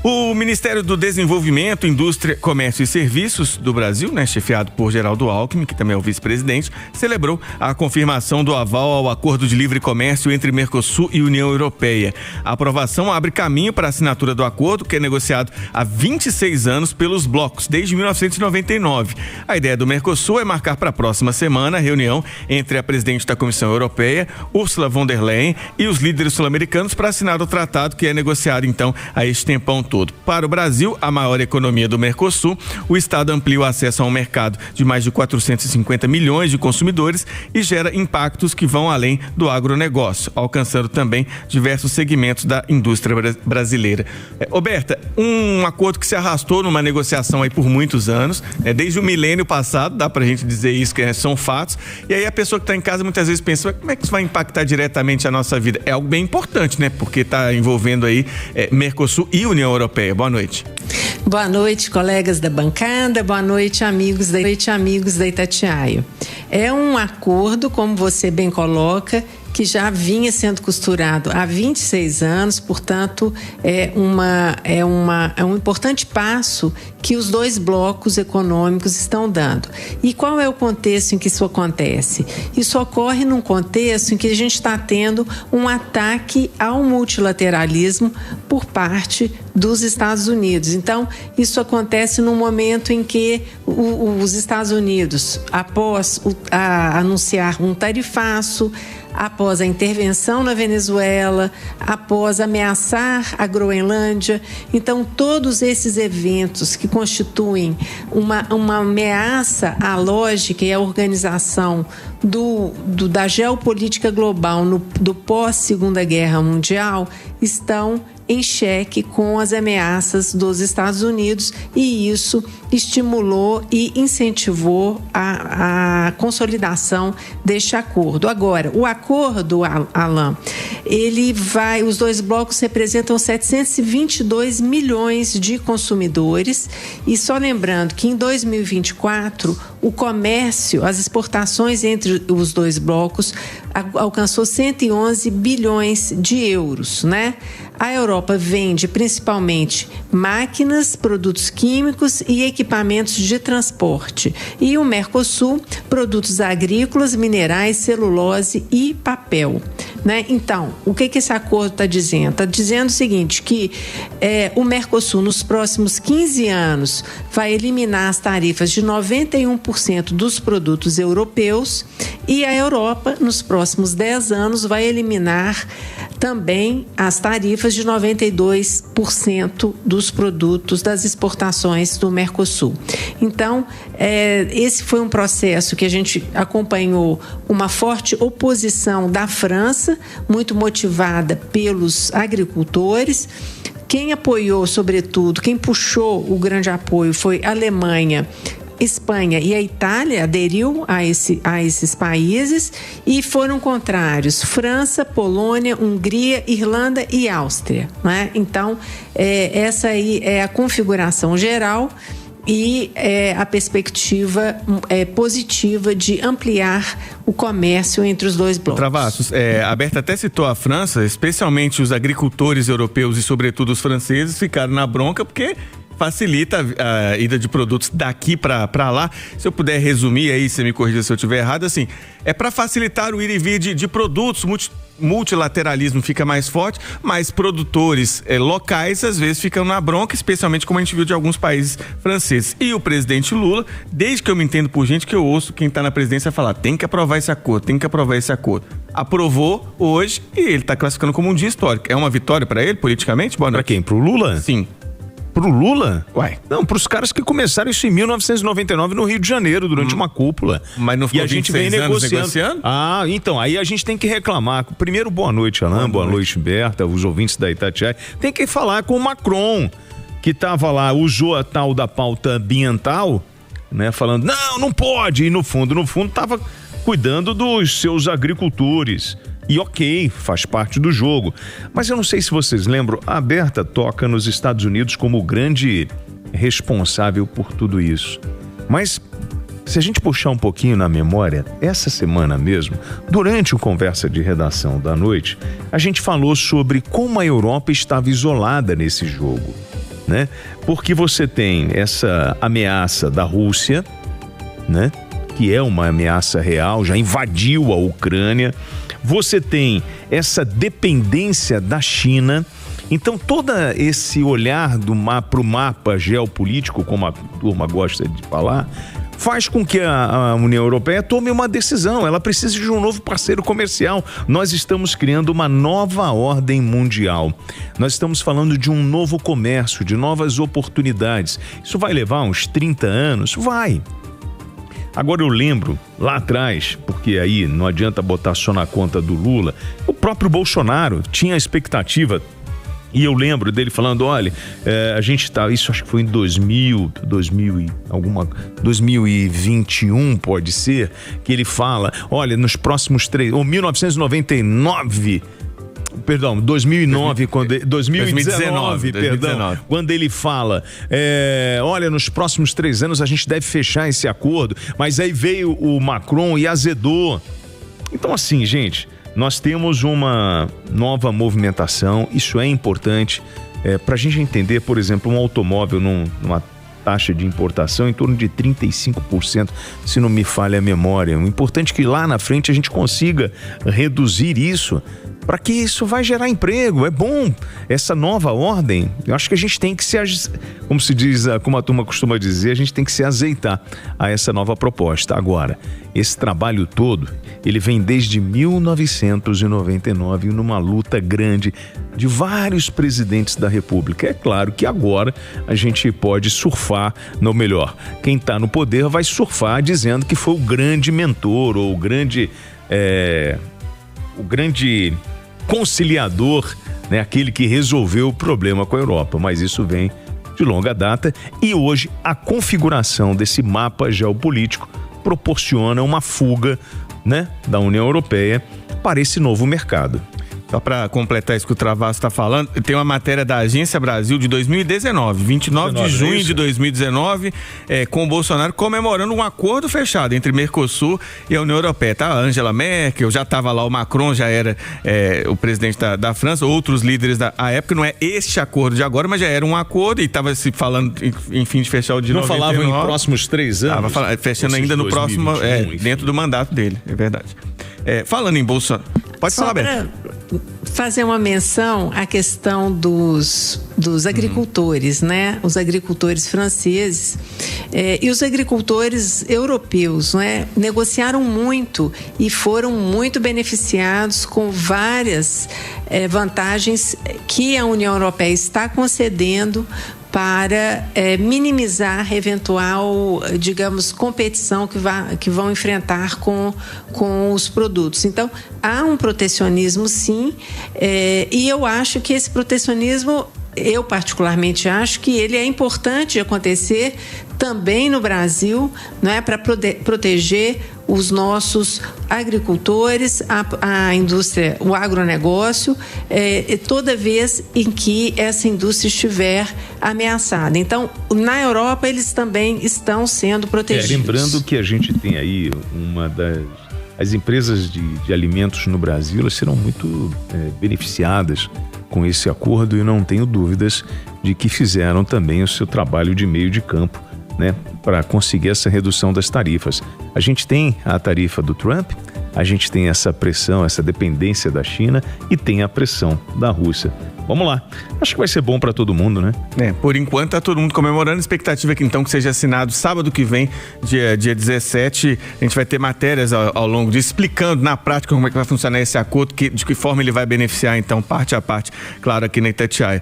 O Ministério do Desenvolvimento, Indústria, Comércio e Serviços do Brasil, chefiado por Geraldo Alckmin, que também é o vice-presidente, celebrou a confirmação do aval ao Acordo de Livre Comércio entre Mercosul e União Europeia. A aprovação abre caminho para a assinatura do acordo, que é negociado há 26 anos pelos blocos, desde 1999. A ideia do Mercosul é marcar para a próxima semana a reunião entre a presidente da Comissão Europeia, Ursula von der Leyen, e os líderes sul-americanos para assinar o tratado, que é negociado, então, a este tempão todo. Para o Brasil, a maior economia do Mercosul, o Estado amplia o acesso a um mercado de mais de 450 milhões de consumidores e gera impactos que vão além do agronegócio, alcançando também diversos segmentos da indústria brasileira. Berta, um acordo que se arrastou numa negociação aí por muitos anos, desde o milênio passado, dá pra gente dizer isso, que são fatos, e aí a pessoa que está em casa muitas vezes pensa, como é que isso vai impactar diretamente a nossa vida? É algo bem importante, porque está envolvendo aí Mercosul e União Europeia. Boa noite. Boa noite, colegas da bancada. Boa noite, amigos da Itatiaia. É um acordo, como você bem coloca, que já vinha sendo costurado há 26 anos, portanto, é um importante passo que os dois blocos econômicos estão dando. E qual é o contexto em que isso acontece? Isso ocorre num contexto em que a gente está tendo um ataque ao multilateralismo por parte dos Estados Unidos. Então, isso acontece num momento em que os Estados Unidos, após anunciar um tarifaço, após a intervenção na Venezuela, após ameaçar a Groenlândia. Então, todos esses eventos que constituem uma ameaça à lógica e à organização da geopolítica global do pós-Segunda Guerra Mundial estão em xeque com as ameaças dos Estados Unidos, e isso estimulou e incentivou a consolidação deste acordo. Agora, o acordo, Alain, os dois blocos representam 722 milhões de consumidores, e só lembrando que em 2024 o comércio, as exportações entre os dois blocos alcançou 111 bilhões de euros, A Europa vende principalmente máquinas, produtos químicos e equipamentos de transporte. E o Mercosul, produtos agrícolas, minerais, celulose e papel. Então, o que esse acordo está dizendo? Está dizendo o seguinte, que o Mercosul, nos próximos 15 anos, vai eliminar as tarifas de 91% dos produtos europeus, e a Europa, nos próximos 10 anos, vai eliminar também as tarifas de 92% dos produtos das exportações do Mercosul. Então, esse foi um processo que a gente acompanhou uma forte oposição da França, muito motivada pelos agricultores. Quem apoiou, sobretudo, quem puxou o grande apoio foi a Alemanha, Espanha e a Itália aderiu a esses países, e foram contrários França, Polônia, Hungria, Irlanda e Áustria. Então, essa aí é a configuração geral e a perspectiva positiva de ampliar o comércio entre os dois blocos. Travassos, a Berta até citou a França, especialmente os agricultores europeus e sobretudo os franceses ficaram na bronca porque facilita a ida de produtos daqui para lá. Se eu puder resumir aí, você me corrija se eu estiver errado, assim, é para facilitar o ir e vir de produtos, multilateralismo fica mais forte, mas produtores locais às vezes ficam na bronca, especialmente como a gente viu de alguns países franceses. E o presidente Lula, desde que eu me entendo por gente que eu ouço quem está na presidência falar, tem que aprovar esse acordo, aprovou hoje e ele está classificando como um dia histórico. É uma vitória para ele, politicamente? Para quem? Pro Lula? Sim. Pro Lula? Uai. Não, pros caras que começaram isso em 1999 no Rio de Janeiro, durante uma cúpula. Mas não ficou 26 anos negociando? Ah, então, aí a gente tem que reclamar. Primeiro, boa noite, Alain, boa noite, Berta, os ouvintes da Itatiaia. Tem que falar com o Macron, que tava lá, usou a tal da pauta ambiental, falando, não pode, e no fundo tava cuidando dos seus agricultores. E ok, faz parte do jogo. Mas eu não sei se vocês lembram, a Berta toca nos Estados Unidos como o grande responsável por tudo isso. Mas se a gente puxar um pouquinho na memória, essa semana mesmo, durante o Conversa de Redação da noite, a gente falou sobre como a Europa estava isolada nesse jogo. né? Porque você tem essa ameaça da Rússia, né? Que é uma ameaça real, já invadiu a Ucrânia. Você tem essa dependência da China. Então, todo esse olhar para o mapa geopolítico, como a turma gosta de falar, faz com que a União Europeia tome uma decisão. Ela precisa de um novo parceiro comercial. Nós estamos criando uma nova ordem mundial. Nós estamos falando de um novo comércio, de novas oportunidades. Isso vai levar uns 30 anos? Vai. Agora eu lembro, lá atrás, porque aí não adianta botar só na conta do Lula, o próprio Bolsonaro tinha a expectativa. E eu lembro dele falando, olha, a gente tá, isso acho que foi em 2021 pode ser, que ele fala, olha, nos próximos 1999, perdão, 2009, 2019, perdão, quando ele fala, olha, nos próximos 3 anos a gente deve fechar esse acordo, mas aí veio o Macron e azedou. Então assim, gente, nós temos uma nova movimentação, isso é importante para a gente entender, por exemplo, um automóvel numa taxa de importação em torno de 35%, se não me falha a memória. O importante é que lá na frente a gente consiga reduzir isso, para que isso vai gerar emprego. É bom essa nova ordem. Eu acho que a gente tem que como se diz, como a turma costuma dizer, a gente tem que se azeitar a essa nova proposta. Agora, esse trabalho todo, ele vem desde 1999 numa luta grande de vários presidentes da República. É claro que agora a gente pode surfar, não melhor, quem está no poder vai surfar dizendo que foi o grande mentor ou o grande conciliador, né? Aquele que resolveu o problema com a Europa, mas isso vem de longa data e hoje a configuração desse mapa geopolítico proporciona uma fuga, né, da União Europeia para esse novo mercado. Só para completar isso que o Travasso está falando, tem uma matéria da Agência Brasil de 2019, 29 de junho de 2019, com o Bolsonaro comemorando um acordo fechado entre Mercosul e a União Europeia. Tá? A Angela Merkel, já estava lá, o Macron já era o presidente da França, outros líderes da época, não é este acordo de agora, mas já era um acordo e estava se falando, enfim, de fechar o de 99. Não falavam em próximos 3 anos? Estava fechando ainda no próximo, dentro do mandato dele, é verdade. Falando em Bolsonaro, pode falar, Beto. Fazer uma menção à questão dos agricultores, né? Os agricultores franceses e os agricultores europeus, né? Negociaram muito e foram muito beneficiados com várias vantagens que a União Europeia está concedendo para minimizar eventual, digamos, competição que vão enfrentar com os produtos. Então, há um protecionismo, sim, e eu acho que esse protecionismo, eu particularmente acho que ele é importante de acontecer também no Brasil, não é, para proteger os nossos agricultores, a indústria, o agronegócio, toda vez em que essa indústria estiver ameaçada. Então, na Europa, eles também estão sendo protegidos. Lembrando que a gente tem aí as empresas de alimentos no Brasil, elas serão muito beneficiadas com esse acordo e não tenho dúvidas de que fizeram também o seu trabalho de meio de campo, né, para conseguir essa redução das tarifas. A gente tem a tarifa do Trump, a gente tem essa pressão, essa dependência da China e tem a pressão da Rússia. Vamos lá. Acho que vai ser bom para todo mundo, né? Por enquanto tá todo mundo comemorando. A expectativa é que então que seja assinado sábado que vem, dia 17. A gente vai ter matérias ao longo disso, explicando na prática como é que vai funcionar esse acordo, de que forma ele vai beneficiar então parte a parte, claro, aqui na Itatiaia.